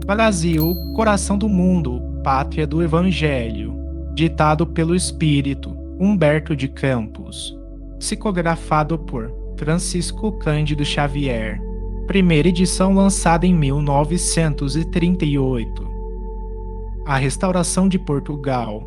Brasil, coração do mundo, pátria do Evangelho. Ditado pelo Espírito Humberto de Campos. Psicografado por Francisco Cândido Xavier. Primeira edição lançada em 1938. A restauração de Portugal.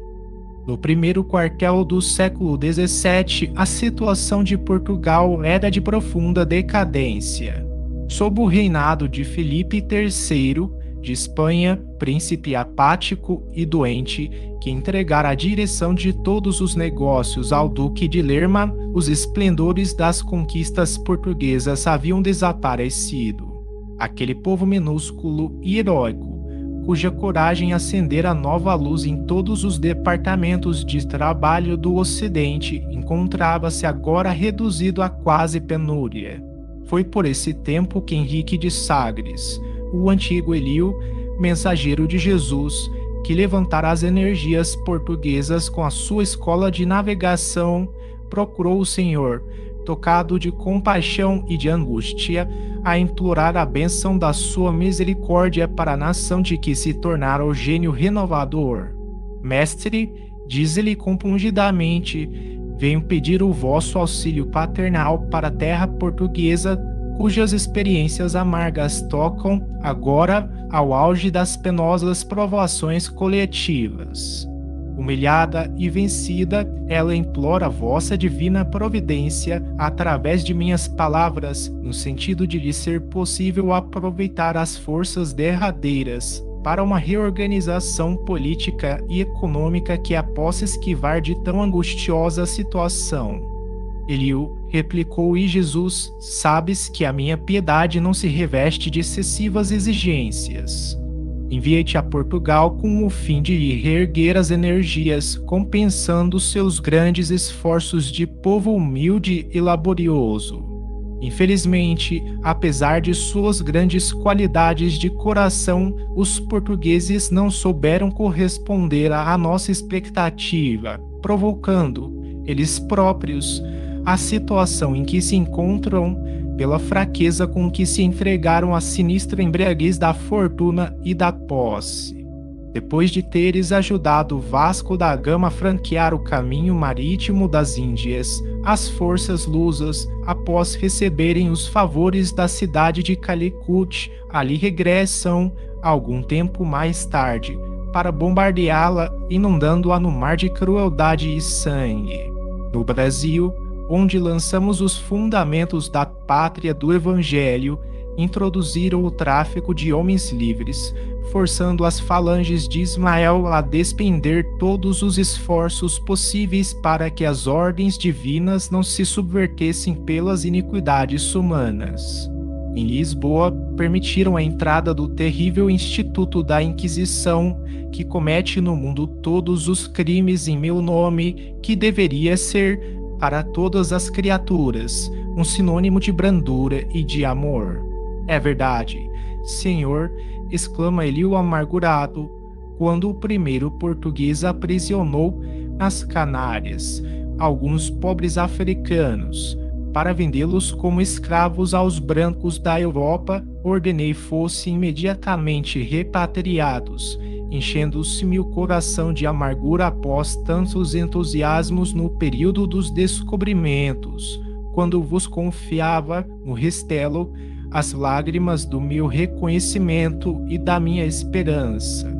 No primeiro quartel do século XVII, a situação de Portugal era de profunda decadência. Sob o reinado de Filipe III de Espanha, príncipe apático e doente, que entregara a direção de todos os negócios ao Duque de Lerma, os esplendores das conquistas portuguesas haviam desaparecido. Aquele povo minúsculo e heróico, cuja coragem acendera nova luz em todos os departamentos de trabalho do Ocidente, encontrava-se agora reduzido a quase penúria. Foi por esse tempo que Henrique de Sagres, o antigo Elio, mensageiro de Jesus, que levantara as energias portuguesas com a sua escola de navegação, procurou o Senhor, tocado de compaixão e de angústia, a implorar a bênção da sua misericórdia para a nação de que se tornara o gênio renovador. Mestre, diz-lhe compungidamente, venho pedir o vosso auxílio paternal para a terra portuguesa, cujas experiências amargas tocam, agora, ao auge das penosas provações coletivas. Humilhada e vencida, ela implora a vossa divina providência, através de minhas palavras, no sentido de lhe ser possível aproveitar as forças derradeiras para uma reorganização política e econômica que a possa esquivar de tão angustiosa situação. Eliú replicou e Jesus, sabes que a minha piedade não se reveste de excessivas exigências. Enviei-te a Portugal com o fim de lhe reerguer as energias, compensando seus grandes esforços de povo humilde e laborioso. Infelizmente, apesar de suas grandes qualidades de coração, os portugueses não souberam corresponder à nossa expectativa, provocando, eles próprios, a situação em que se encontram pela fraqueza com que se entregaram à sinistra embriaguez da fortuna e da posse. Depois de teres ajudado Vasco da Gama a franquear o caminho marítimo das Índias, as forças lusas, após receberem os favores da cidade de Calicut, ali regressam, algum tempo mais tarde, para bombardeá-la, inundando-a no mar de crueldade e sangue. No Brasil, onde lançamos os fundamentos da pátria do Evangelho, introduziram o tráfico de homens livres, forçando as falanges de Ismael a despender todos os esforços possíveis para que as ordens divinas não se subvertessem pelas iniquidades humanas. Em Lisboa, permitiram a entrada do terrível Instituto da Inquisição, que comete no mundo todos os crimes em meu nome, que deveria ser, para todas as criaturas, um sinônimo de brandura e de amor. É verdade, Senhor, exclama Eliú amargurado, quando o primeiro português aprisionou nas Canárias alguns pobres africanos, para vendê-los como escravos aos brancos da Europa, ordenei fossem imediatamente repatriados, enchendo-se-me o coração de amargura após tantos entusiasmos no período dos descobrimentos, quando vos confiava no Restelo as lágrimas do meu reconhecimento e da minha esperança.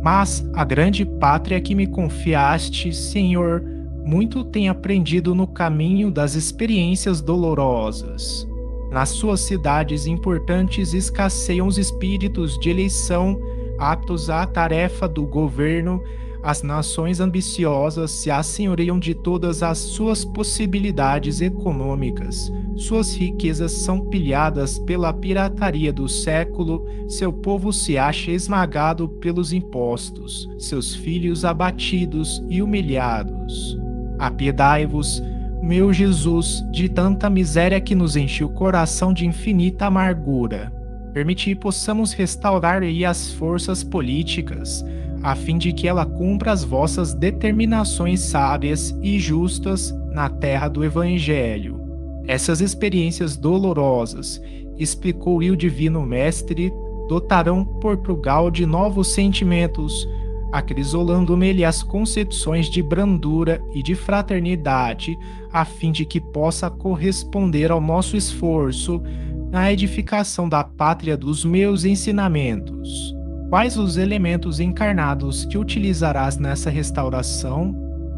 Mas a grande pátria que me confiaste, Senhor, muito tem aprendido no caminho das experiências dolorosas. Nas suas cidades importantes escasseiam os espíritos de eleição aptos à tarefa do governo, as nações ambiciosas se assenhoriam de todas as suas possibilidades econômicas, suas riquezas são pilhadas pela pirataria do século, seu povo se acha esmagado pelos impostos, seus filhos abatidos e humilhados. Apiedai-vos, meu Jesus, de tanta miséria que nos enche o coração de infinita amargura. Permitir possamos restaurar aí as forças políticas, a fim de que ela cumpra as vossas determinações sábias e justas na terra do Evangelho. Essas experiências dolorosas, explicou-lhe o Divino Mestre, dotarão Portugal de novos sentimentos, acrisolando nele as concepções de brandura e de fraternidade, a fim de que possa corresponder ao nosso esforço na edificação da pátria dos meus ensinamentos. Quais os elementos encarnados que utilizarás nessa restauração?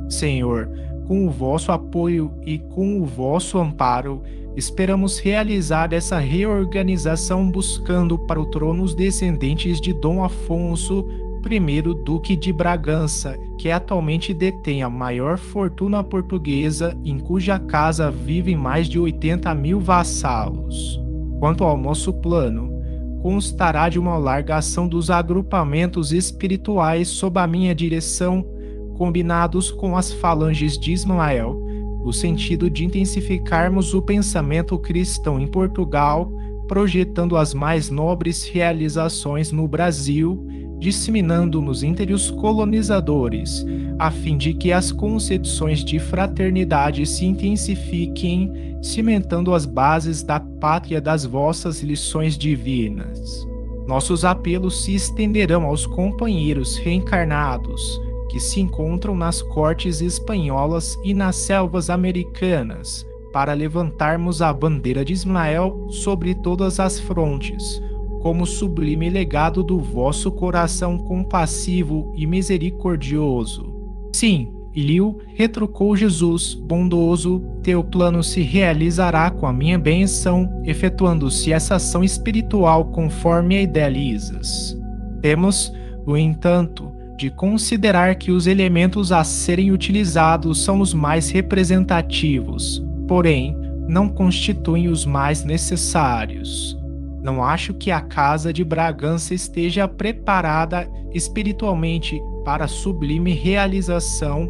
Senhor, com o vosso apoio e com o vosso amparo, esperamos realizar essa reorganização buscando para o trono os descendentes de Dom Afonso I, Duque de Bragança, que atualmente detém a maior fortuna portuguesa, em cuja casa vivem mais de 80.000 vassalos. Quanto ao nosso plano, constará de uma alargação dos agrupamentos espirituais sob a minha direção, combinados com as falanges de Ismael, no sentido de intensificarmos o pensamento cristão em Portugal, projetando as mais nobres realizações no Brasil, disseminando-nos entre os colonizadores, a fim de que as concepções de fraternidade se intensifiquem, cimentando as bases da pátria das vossas lições divinas. Nossos apelos se estenderão aos companheiros reencarnados, que se encontram nas cortes espanholas e nas selvas americanas, para levantarmos a bandeira de Ismael sobre todas as frontes, como sublime legado do vosso coração compassivo e misericordioso. Sim, Ilio, retrucou Jesus, bondoso, teu plano se realizará com a minha bênção, efetuando-se essa ação espiritual conforme a idealizas. Temos, no entanto, de considerar que os elementos a serem utilizados são os mais representativos, porém, não constituem os mais necessários. Não acho que a Casa de Bragança esteja preparada espiritualmente para a sublime realização.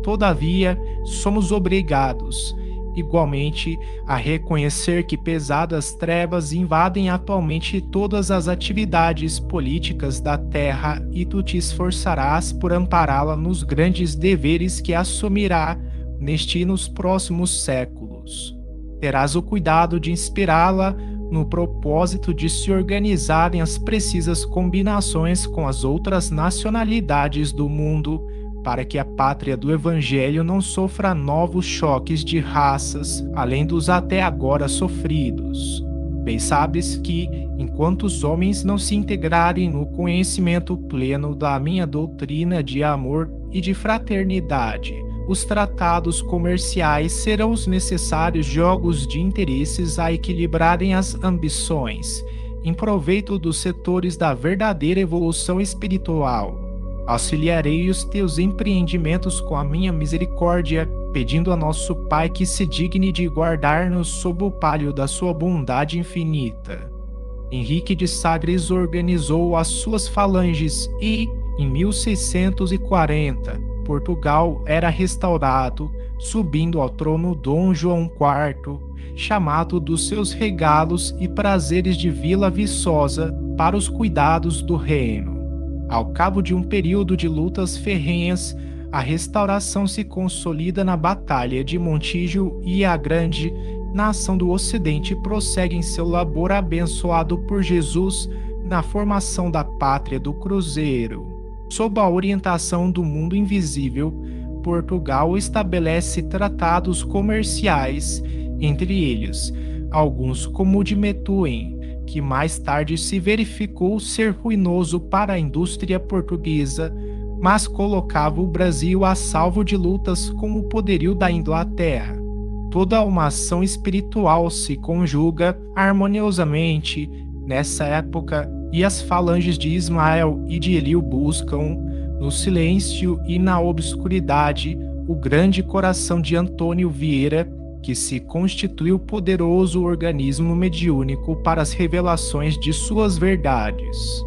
Todavia, somos obrigados, igualmente, a reconhecer que pesadas trevas invadem atualmente todas as atividades políticas da terra e tu te esforçarás por ampará-la nos grandes deveres que assumirá neste e nos próximos séculos. Terás o cuidado de inspirá-la no propósito de se organizarem as precisas combinações com as outras nacionalidades do mundo, para que a pátria do Evangelho não sofra novos choques de raças, além dos até agora sofridos. Bem sabes que, enquanto os homens não se integrarem no conhecimento pleno da minha doutrina de amor e de fraternidade, os tratados comerciais serão os necessários jogos de interesses a equilibrarem as ambições, em proveito dos setores da verdadeira evolução espiritual. Auxiliarei os teus empreendimentos com a minha misericórdia, pedindo a nosso Pai que se digne de guardar-nos sob o palio da sua bondade infinita. Henrique de Sagres organizou as suas falanges e, em 1640, Portugal era restaurado, subindo ao trono Dom João IV, chamado dos seus regalos e prazeres de Vila Viçosa para os cuidados do reino. Ao cabo de um período de lutas ferrenhas, a restauração se consolida na Batalha de Montijo e a Grande nação do Ocidente prossegue em seu labor abençoado por Jesus na formação da pátria do Cruzeiro. Sob a orientação do mundo invisível, Portugal estabelece tratados comerciais, entre eles, alguns como o de Methuen, que mais tarde se verificou ser ruinoso para a indústria portuguesa, mas colocava o Brasil a salvo de lutas com o poderio da Inglaterra. Toda uma ação espiritual se conjuga harmoniosamente nessa época e as falanges de Ismael e de Elio buscam, no silêncio e na obscuridade, o grande coração de Antônio Vieira, que se constituiu poderoso organismo mediúnico para as revelações de suas verdades.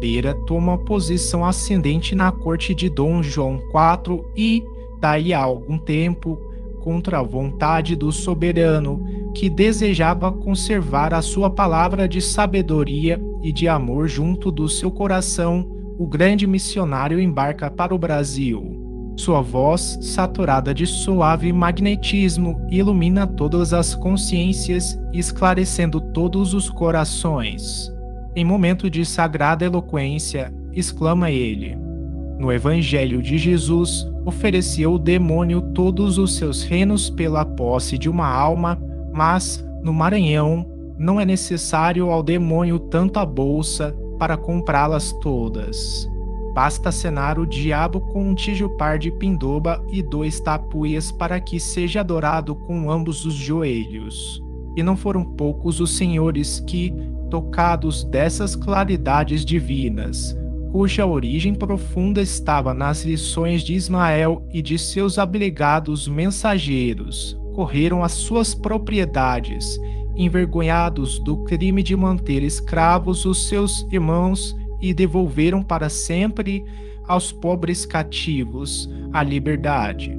Vieira toma posição ascendente na corte de Dom João IV e, daí a algum tempo, contra a vontade do soberano, que desejava conservar a sua palavra de sabedoria e de amor junto do seu coração, o grande missionário embarca para o Brasil. Sua voz, saturada de suave magnetismo, ilumina todas as consciências, esclarecendo todos os corações. Em momento de sagrada eloquência, exclama ele: no Evangelho de Jesus, oferecia o demônio todos os seus reinos pela posse de uma alma, mas, no Maranhão, não é necessário ao demônio tanta bolsa para comprá-las todas. Basta acenar o diabo com um tijupar de pindoba e 2 tapuias para que seja adorado com ambos os joelhos. E não foram poucos os senhores que, tocados dessas claridades divinas, cuja origem profunda estava nas lições de Ismael e de seus abnegados mensageiros, correram às suas propriedades, envergonhados do crime de manter escravos os seus irmãos, e devolveram para sempre aos pobres cativos a liberdade.